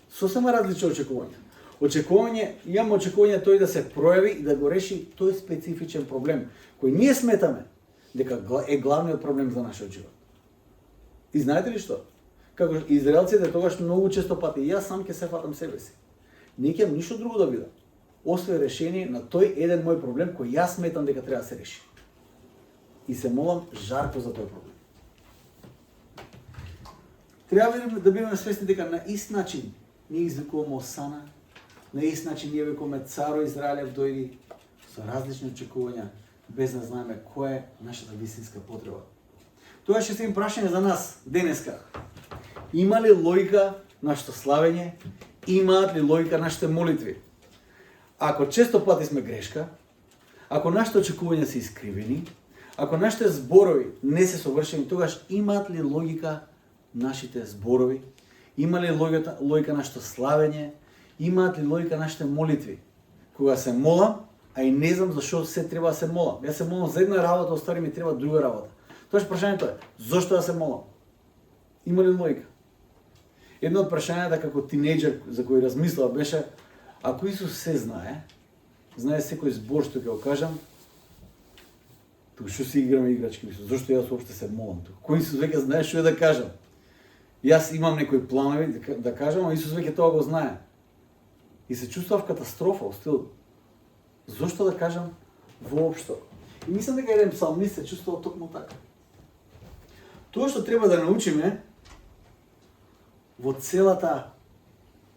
Сосема различни очекувања. Имаме очекување тој да се пројави и да го реши тој специфичен проблем, кој ние сметаме дека е главниот проблем за нашиот живот. И знаете ли што? Како израелците тогаш многу често пати, јас сам ќе се фатам себе си. Не ќе ништо друго да видам, освен решение на тој еден мој проблем кој јас сметам дека треба да се реши. И се молам жарко за тој проблем. Треба да бидеме свесни дека на ист начин ние извикуваме Осана, на ист начин ние викуваме Царо Израелев дојди со различни очекувања, без да знаеме која е нашата вистинска потреба. Тоа ќе се прашање за нас денеска. Има ли логика нашето славење? Имаат ли логика нашите молитви? Ако често пати сме грешка, ако нашите очекувања се искривени, ако нашите зборови не се совршени, тогаш имаат ли логика нашите зборови? Има ли логика нашето славење? Имаат ли логика нашите молитви? Кога се молам, а и не знам зашо се треба да се молам. Јас се молам за една работа, остави ми треба друга работа. Тоа прашањето е, зошто да се молам? Има ли логика? Едно од прашањата како тинејџер за кој размислува беше, ако Исус се знае секој збор што ќе го кажам, туку што си играме играчки, мислам, зошто јас уопште се молам туку? Кој Исус веќе знае што е да кажам? Јас имам некои планови да кажам, а Исус веќе тоа го знае. И се чувствав катастрофа, стил, зошто да кажам воопшто? И мислам дека еден псалмист се чувствувал токму така. Тоа што треба да научиме во целата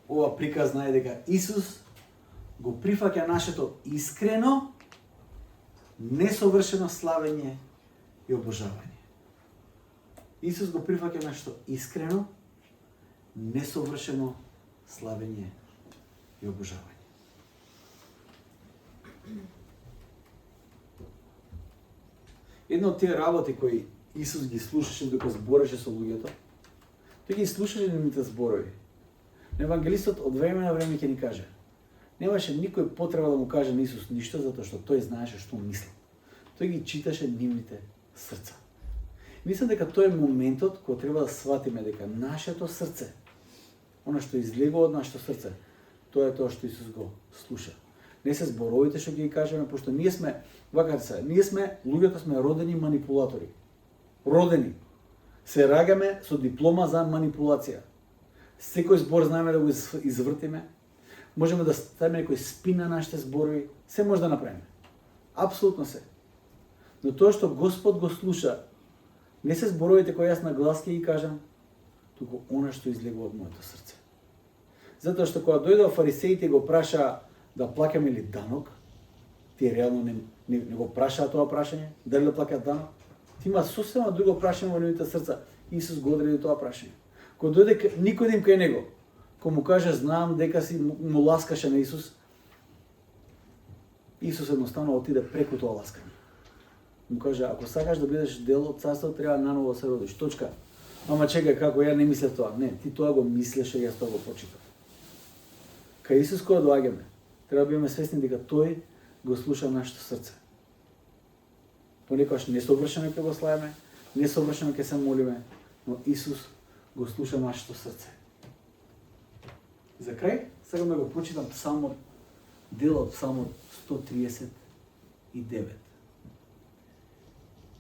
ова приказна е дека Исус го прифаќа нашето искрено, несовршено славење и обожавање. Исус го прифаќа нашето искрено, несовршено славење и обожавање. Едно од тие работи кои Исус ги слушаше докато збореше со луѓето. Тој ги слушаше нивните зборови. Евангелистот од време на време ќе ни каже. Немаше никој потреба да му каже на Исус ништо, затоа што тој знаеше што мисли. Тој ги читаше нивните срца. Мислам дека тој е моментот кога треба да сватиме дека нашето срце, она што излегува од нашето срце, тоа е тоа што Исус го слуша. Не се зборовите што ги кажеме, пошто ние сме, луѓето сме родени манипулатори. Родени. Се раѓаме со диплома за манипулација. Секој збор знаеме да го извртиме. Можеме да ставиме некој спин на нашите зборови, се може да направиме. Апсолутно се. Но тоа што Господ го слуша, не се зборовите кои јас на глас ќе ги кажам, туку она што излегува од моето срце. Затоа што кога дојдоа фарисеите и го праша да плаќаме ли данок, тие реално не го прашаа тоа прашање, дали да плаќаат данок. Ти има сосема друго прашање во нивните срца. Исус го одреди тоа прашање. Кога дојде Никодим кај него, кога му каже знам дека си му ласкаше на Исус, Исус едноставно отиде преку тоа ласкање. Му каже, ако сакаш да бидеш дел од царството, треба наново да се родиш. Точка. Ама чекај, како ја не мислев тоа. Не, ти тоа го мислеше, јас тоа го почитав. Кај Исус кога доаѓаме, треба да бидеме свесни дека тој го слуша нашето срце. Понекогаш несовршено ќе го славиме, несовршено ќе се молиме, но Исус го слуша нашето срце. За крај, сакам да го прочитам псалмот, дел од псалмот 139.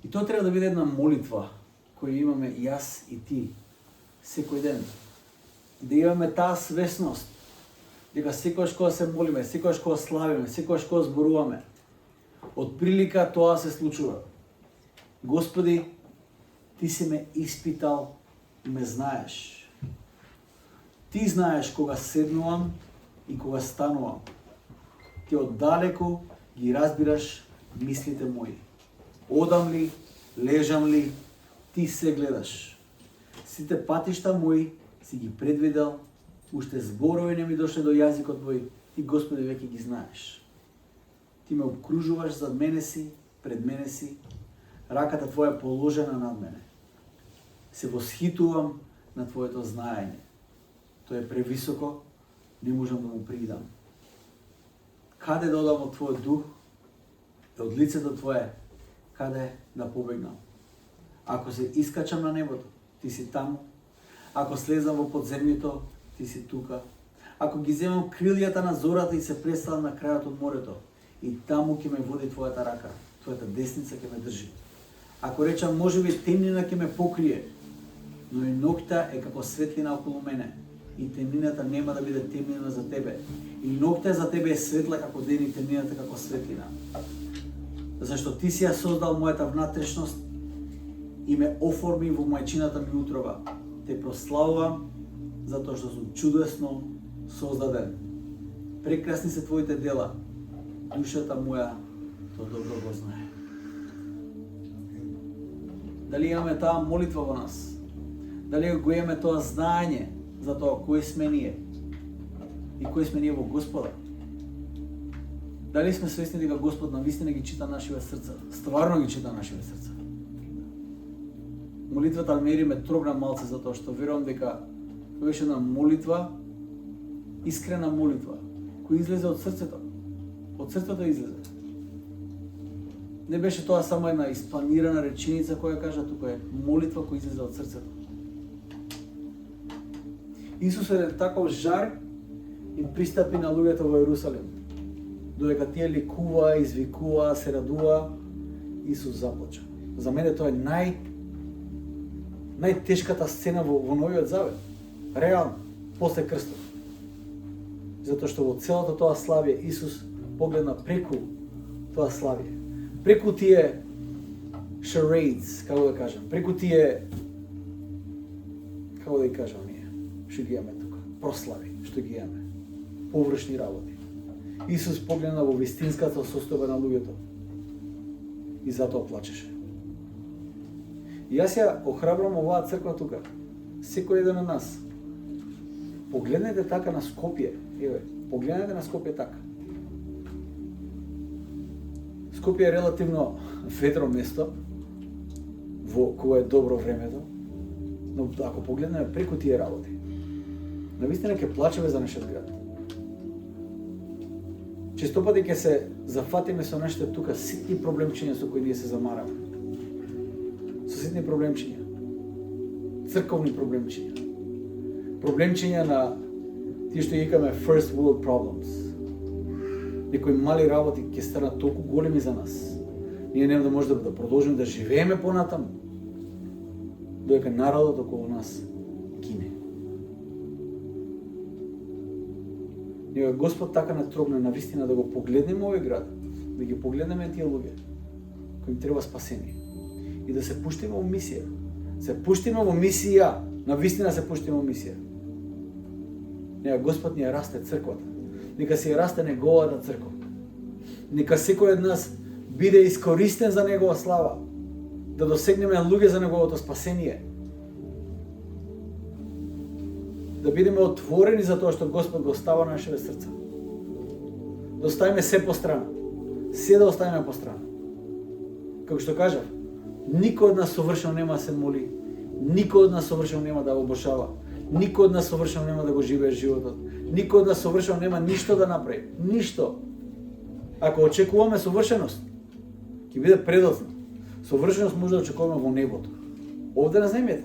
И тоа треба да биде една молитва која имаме јас и ти секој ден. Да имаме таа свесност дека секогаш кога се молиме, секогаш кога славиме, секогаш кога зборуваме, од прилика тоа се случува. Господи, ти си ме испитал и ме знаеш. Ти знаеш кога седнувам и кога станувам. Ти оддалеку ги разбираш мислите мои. Одам ли, лежам ли, ти се гледаш. Сите патишта мои си ги предвидел, уште зборови не ми дошле до јазикот мој, ти Господи веќе ги знаеш. Ти ме обкружуваш, зад мене си, пред мене си, раката Твоја е положена над мене. Се восхитувам на Твоето знаење. Тоа е превисоко, не можам да му придам. Каде да одам од Твојот дух, од лицето Твое, каде да побегнам? Ако се искачам на небото, ти си таму. Ако слезам во подземјето, ти си тука. Ако ги земам крилјата на зората и се преставам на крајот од морето, и таму ќе ме води Твојата рака, Твојата десница ќе ме држи. Ако речам, можеби темнина ќе ме покрие, но и ноќта е како светлина околу мене, и темнината нема да биде темнина за тебе. И ноќта за тебе е светла како ден и темнината како светлина. Зашто ти си ја создал мојата внатрешност и ме оформи во мајчината ми утрова. Те прославувам затоа што сум чудесно создаден. Прекрасни се твоите дела. Душата моја тоа добро го знае. Дали имаме таа молитва во нас? Дали го имаме тоа знаење за тоа кои сме ние и кои сме ние во Господа? Дали сме свесни дека Господ навистина ги чита нашите срца? Стварно ги чита нашите срца. Молитвата мери ме трогна малце затоа што верувам дека тоа беше една молитва, искрена молитва, која излезе од срцето. Од срцето излезе. Не беше тоа само една испланирана реченица која кажа, тука е молитва која излезе од срцето. Исус е таков жар им пристапи на луѓето во Ерусалим. Додека тие ликува, извикува, се радува, Исус заплача. За мене тоа е најтешката сцена во Новиот Завет. Реално, после крстот. Затоа што во целото тоа славие Исус погледна преку тоа славие. Преку тие charades, како да кажам, преку тие, како да ги кажам ние, што ги имаме тука, прослави, што ги имаме, површни работи. Исус погледна во вистинската состојба на луѓето и затоа плачеше. И јас ја охрабрам оваа црква тука, секој еден од нас. Погледнете така на Скопје, еве, погледнете на Скопје така. Скопје е релативно ветро место, кога е добро времето, но ако погледнеме преку тие работи, навистина ќе плачеме за нашиот град. Често пати ќе се зафатиме со нашите тука ситни проблемчиња со кои ние се замараме. Со ситни проблемчиња. Црковни проблемчиња. Проблемчиња на тие што викаме first world problems. Некои мали работи ќе станат толку големи за нас. Ние нема да може да продолжиме да живееме понатаму, додека народот околу нас гине. Ние Господ така не трогне на вистина да го погледнеме овој град, да ги погледнеме тие луѓе кои им треба спасение и да се пуштиме во мисија. Се пуштиме во мисија, на вистина се пуштиме во мисија. Нека Господ ни ја расте црквата. Нека си ја расте неговата црква. Нека секој од нас биде искористен за негова слава, да досегнеме луѓе за неговото спасение. Да бидеме отворени за тоа што Господ го става на нашите срца. Да оставиме се по страна. Се да оставиме по страна. Како што кажав, никој од нас совршено нема да се моли, никој од нас совршено нема да го обошава, никој од нас совршено нема да го живее животот, никој од нас совршено нема ништо да направи. Ништо. Ако очекуваме совршеност, ќе биде предоцна. Совршеност може да очекуваме во небото. Овде на земјата,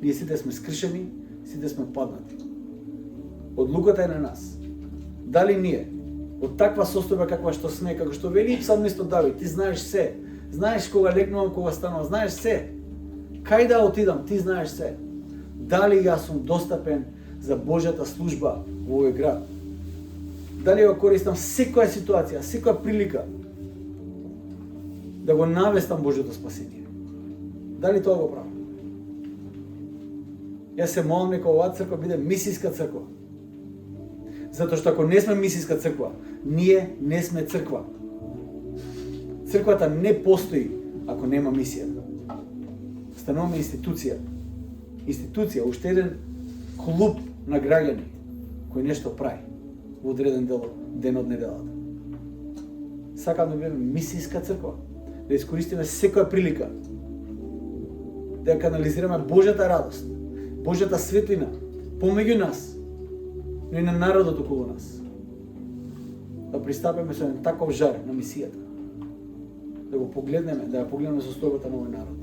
ние сите сме скршени, сите сме паднати. Одлуката е на нас. Дали ние, од таква состојба каква што сме, како што вели псалмистот Давид, ти знаеш се, знаеш кога легнувам, кога станувам, знаеш се. Кај да отидам, ти знаеш се. Дали јас сум достапен за Божјата служба во овој град? Дали ја користам секоја ситуација, секоја прилика да го навестам Божјото спасение? Дали тоа го правам? Јас се молам нека оваа црква биде мисијска црква. Затоа што ако не сме мисијска црква, ние не сме црква. Црквата не постои ако нема мисија. Стануваме институција. Институција, уште еден клуб на граѓани кој нешто прави во одреден ден од неделата. Сакам да бидеме мисијска црква, да искористиме секоја прилика да ја канализираме Божјата радост, Божјата светлина помеѓу нас, но и на народот околу нас. Да пристапиме со еден таков жар на мисијата. Да го погледнеме, да ја погледнеме состојбата на овој народ.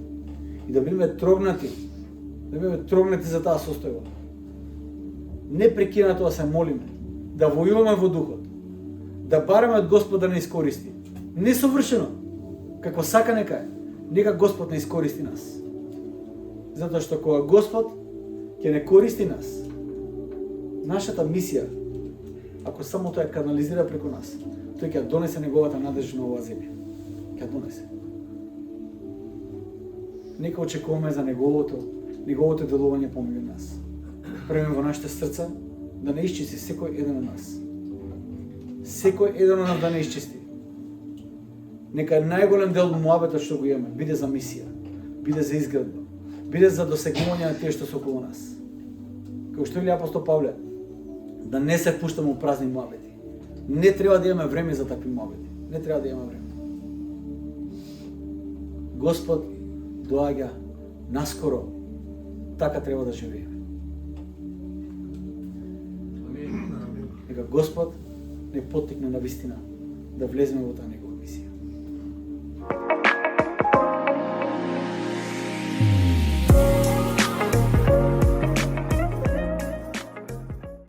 И да бидеме трогнати, за таа состојба. Непрекинато да се молиме, да војуваме во духот, да бараме од Господ да не искористи. Не совршено, како сака нека е, нека Господ не искористи нас. Затоа што кога Господ ќе не користи нас, нашата мисија, ако само тоа ја канализира преку нас, тој ќе донесе неговата надежда на оваа земја. Ќе донесе. Нека очекуваме за неговото делување помеѓу нас. Према во нашите срца да не исчисти секој еден од нас. Секој еден од нас да не исчисти. Нека најголем дел од муабетот што го имаме биде за мисија, биде за изградба, биде за досегнување на тие што се околу нас. Како што вели апостол Павле, да не се пуштаме у празни муабети. Не треба да имаме време за такви муабети. Не треба да имаме време. Господ доаѓа наскоро. Така треба да живееме. Нека Господ не поттикне на вистина да влеземе во таа негова